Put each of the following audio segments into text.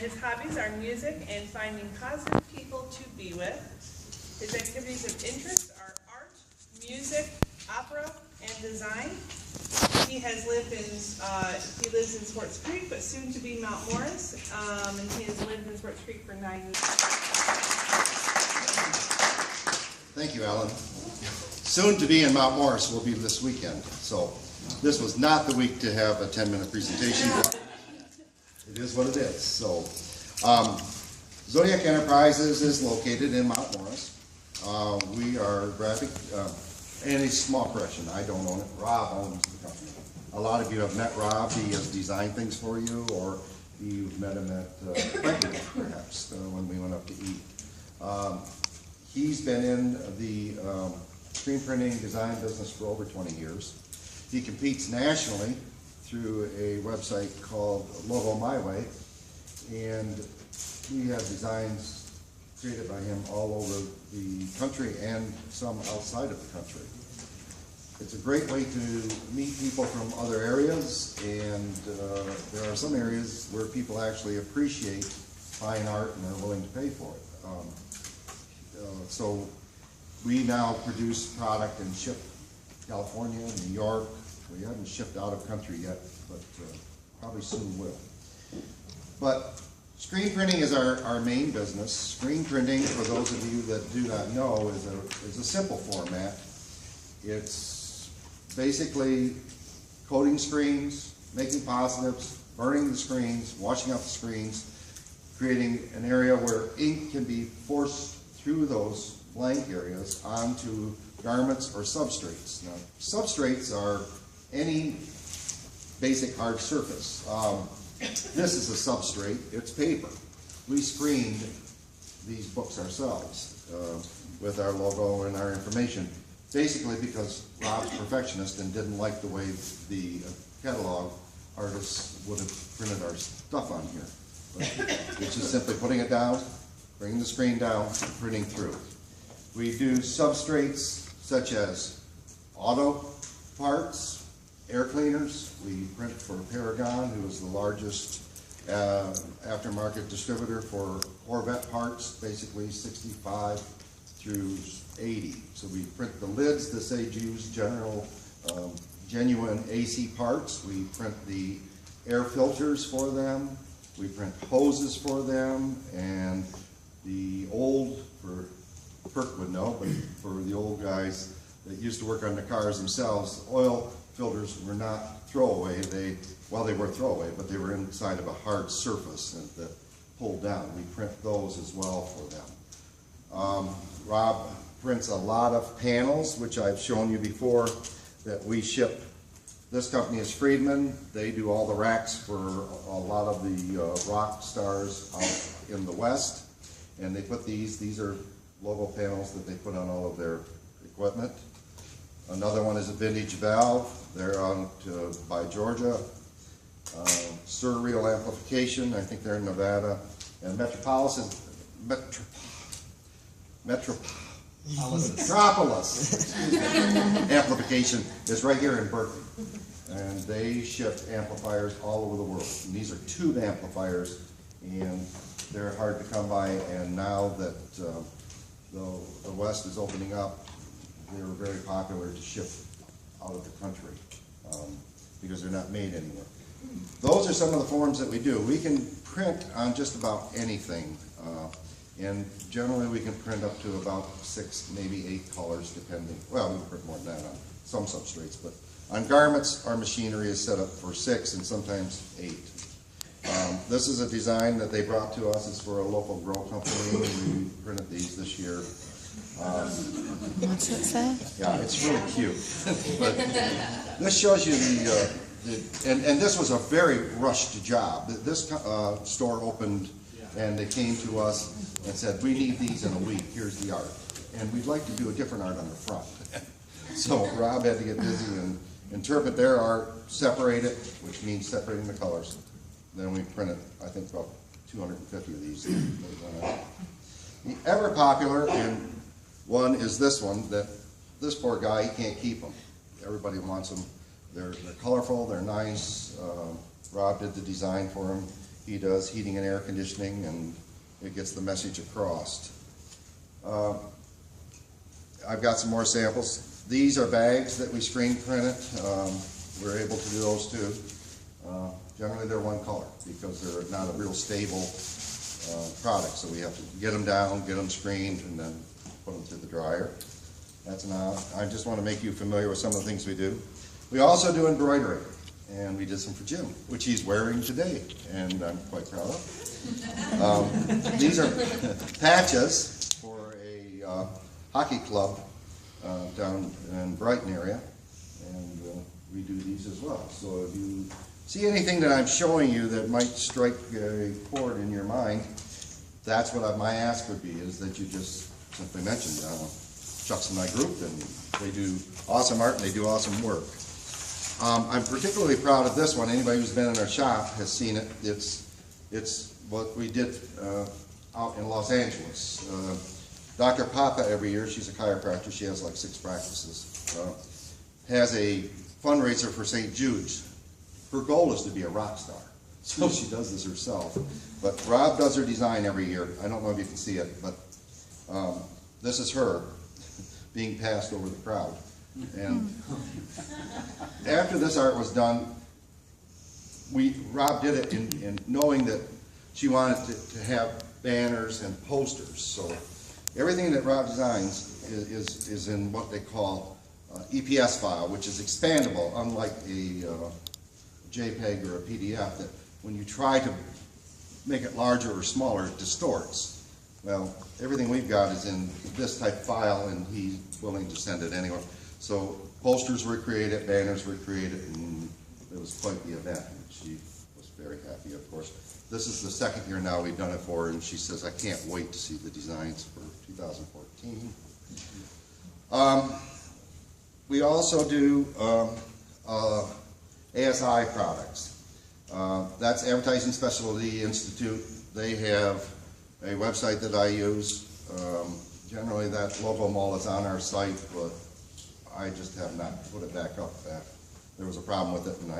his hobbies are music and finding positive people to be with. His activities of interest are art, music, opera, and design. He has lived in, he lives in Swartz Creek, but soon to be Mount Morris, and he has lived in Swartz Creek for 9 years. Thank you, Alan. Soon to be in Mount Morris will be this weekend, so this was not the week to have a 10-minute presentation, but it is what it is. So, Zodiac Enterprises is located in Mount Morris. We are graphic, and a small correction, I don't own it, Rob owns the company. A lot of you have met Rob, he has designed things for you, or you've met him at Franklin, perhaps, when we went up to eat. He's been in the screen printing design business for over 20 years. He competes nationally through a website called Logo My Way, and we have designs created by him all over the country and some outside of the country. It's a great way to meet people from other areas, and there are some areas where people actually appreciate fine art and are willing to pay for it. So we now produce product and ship California, New York. We haven't shipped out of country yet, but probably soon will. But screen printing is our main business. Screen printing, for those of you that do not know, is a simple format. It's basically coating screens, making positives, burning the screens, washing out the screens, creating an area where ink can be forced through those blank areas onto garments or substrates. Now, substrates are any basic hard surface. This is a substrate, it's paper. We screened these books ourselves with our logo and our information, basically because Rob's a perfectionist and didn't like the way the catalog artists would have printed our stuff on here. But it's just simply putting it down, bringing the screen down, printing through. We do substrates such as auto parts, air cleaners. We print for Paragon, who is the largest aftermarket distributor for Corvette parts, basically 65 through 80. So we print the lids, the Sage-Use genuine AC parts. We print the air filters for them. We print hoses for them, and the old, for Kirk would know, but for the old guys that used to work on the cars themselves, oil filters were not throwaway. They were throwaway, but they were inside of a hard surface that pulled down. We print those as well for them. Rob prints a lot of panels, which I've shown you before, that we ship. This company is Friedman. They do all the racks for a lot of the rock stars out in the West. And they put these are logo panels that they put on all of their equipment. Another one is a Vintage Valve. They're on by Georgia. Surreal Amplification, I think they're in Nevada. And Metropolis Amplification is right here in Berkeley. And they ship amplifiers all over the world. And these are tube amplifiers, and they're hard to come by. And now that the West is opening up, they're very popular to ship out of the country because they're not made anywhere. Those are some of the forms that we do. We can print on just about anything, and generally we can print up to about 6, maybe 8 colors, depending. Well, we can print more than that on some substrates, but on garments, our machinery is set up for 6 and sometimes 8. This is a design that they brought to us. It's for a local grow company. We printed these this year. What's it say? Yeah, it's really cute. But this shows you and this was a very rushed job. This store opened, and they came to us and said, we need these in a week. Here's the art. And we'd like to do a different art on the front. So Rob had to get busy and interpret their art, separate it, which means separating the colors. Then we printed, I think, about 250 of these. The ever popular one is this one, that this poor guy, he can't keep them. Everybody wants them. They're colorful, they're nice. Rob did the design for them, He does heating and air conditioning, and it gets the message across. I've got some more samples. These are bags that we screen printed. We're able to do those too. Generally they're one color because they're not a real stable product, so we have to get them down, get them screened, and then put them through the dryer. That's now. I just want to make you familiar with some of the things we do. We also do embroidery, and we did some for Jim, which he's wearing today, and I'm quite proud of. These are patches for a hockey club down in Brighton area, and we do these as well. So if you see anything that I'm showing you that might strike a chord in your mind, that's what my ask would be, is that you just simply mention Chuck's in my group, and they do awesome art and they do awesome work. I'm particularly proud of this one. Anybody who's been in our shop has seen it. It's what we did out in Los Angeles. Dr. Papa every year, she's a chiropractor, she has like 6 practices, has a fundraiser for St. Jude's. Her goal is to be a rock star. So she does this herself. But Rob does her design every year. I don't know if you can see it, but this is her being passed over the crowd. And after this art was done, Rob did it in knowing that she wanted to have banners and posters. So everything that Rob designs is in what they call EPS file, which is expandable, unlike a JPEG or a PDF, that when you try to make it larger or smaller, it distorts. Well, everything we've got is in this type file, and he's willing to send it anywhere. So posters were created, banners were created, and it was quite the event. And she was very happy, of course. This is the second year now we've done it for her, and she says, I can't wait to see the designs for 2014. We also do ASI products. That's Advertising Specialty Institute. They have a website that I use. Generally that logo mall is on our site, but I just have not put it back up. There was a problem with it, and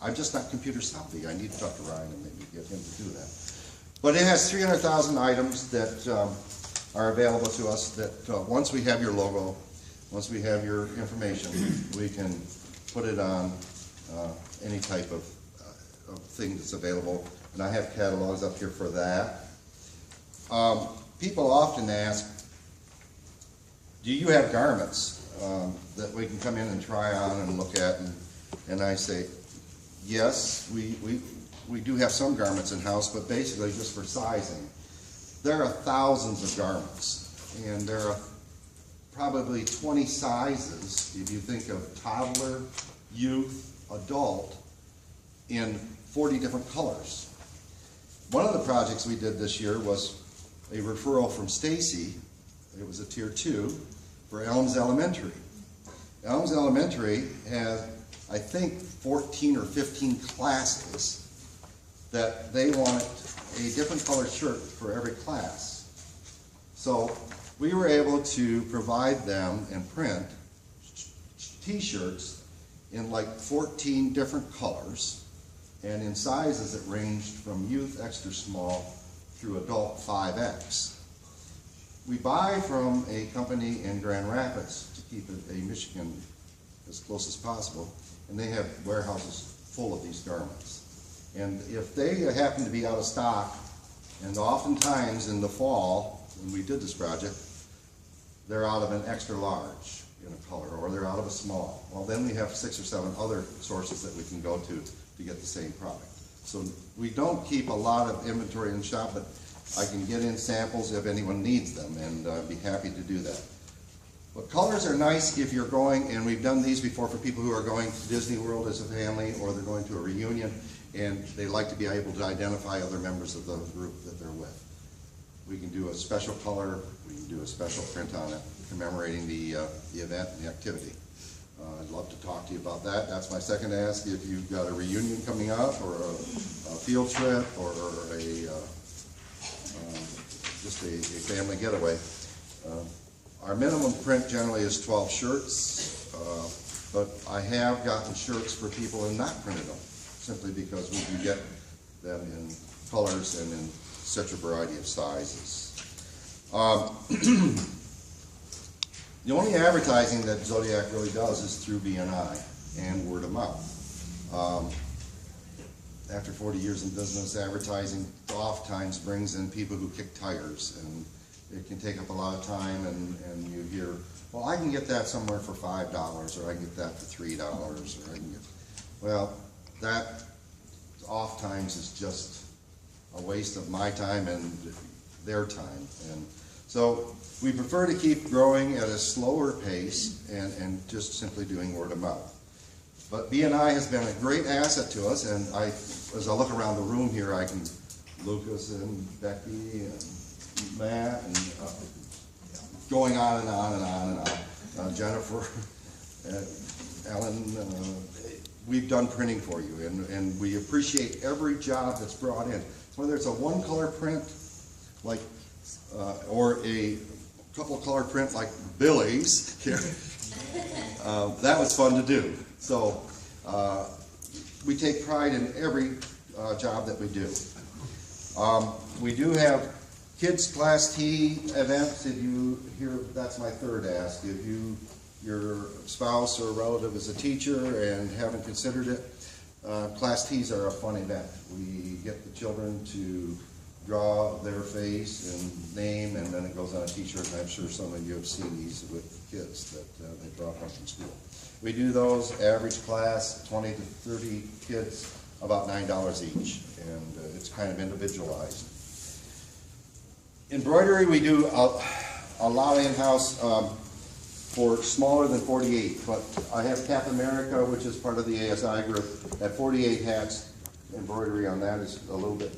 I'm just not computer savvy. I need to talk to Ryan and maybe get him to do that. But it has 300,000 items that are available to us that once we have your logo, once we have your information, we can put it on any type of thing that's available. And I have catalogs up here for that. People often ask, do you have garments that we can come in and try on and look at? And I say, yes, we do have some garments in-house, but basically just for sizing. There are thousands of garments, and there are probably 20 sizes, if you think of toddler, youth, adult, in 40 different colors. One of the projects we did this year was a referral from Stacy. It was a tier 2 for Elms Elementary. Elms Elementary has, I think, 14 or 15 classes that they wanted a different colored shirt for every class. So we were able to provide them and print t-shirts in like 14 different colors and in sizes that ranged from youth extra small through adult 5X. We buy from a company in Grand Rapids to keep a Michigan as close as possible, and they have warehouses full of these garments. And if they happen to be out of stock, and oftentimes in the fall, when we did this project, they're out of an extra large in a color, or they're out of a small. Well, then we have 6 or 7 other sources that we can go to get the same product. So we don't keep a lot of inventory in the shop, but I can get in samples if anyone needs them, and I'd be happy to do that. But colors are nice if you're going, and we've done these before for people who are going to Disney World as a family, or they're going to a reunion, and they like to be able to identify other members of the group that they're with. We can do a special color, we can do a special print on it, commemorating the event and the activity. I'd love to talk to you about that. That's my second ask. If you've got a reunion coming up, or a field trip, or just a family getaway. Our minimum print generally is 12 shirts, but I have gotten shirts for people and not printed them, simply because we can get them in colors and in such a variety of sizes. The only advertising that Zodiac really does is through BNI and word of mouth. After 40 years in business, advertising oftentimes brings in people who kick tires, and it can take up a lot of time, and you hear, well, I can get that somewhere for $5, or I can get that for $3, or I can get, well, that oftentimes is just a waste of my time and their time. And so we prefer to keep growing at a slower pace and just simply doing word of mouth. But BNI has been a great asset to us, and as I look around the room here, I can, Lucas and Becky and Matt, and going on and on and on and on. Jennifer, Ellen, we've done printing for you, and we appreciate every job that's brought in. Whether it's a one-color print, like, or a couple color print like Billy's here, that was fun to do. So we take pride in every job that we do. We do have kids Class T events. If you hear, that's my third ask. If your spouse or relative is a teacher and haven't considered it, Class Ts are a fun event. We get the children to draw their face and name, and then it goes on a t-shirt, and I'm sure some of you have seen these with kids that they draw from school. We do those, average class, 20 to 30 kids, about $9 each, and it's kind of individualized. Embroidery, we do a lot in-house for smaller than 48, but I have Cap America, which is part of the ASI group, at 48 hats. Embroidery on that is a little bit bigger.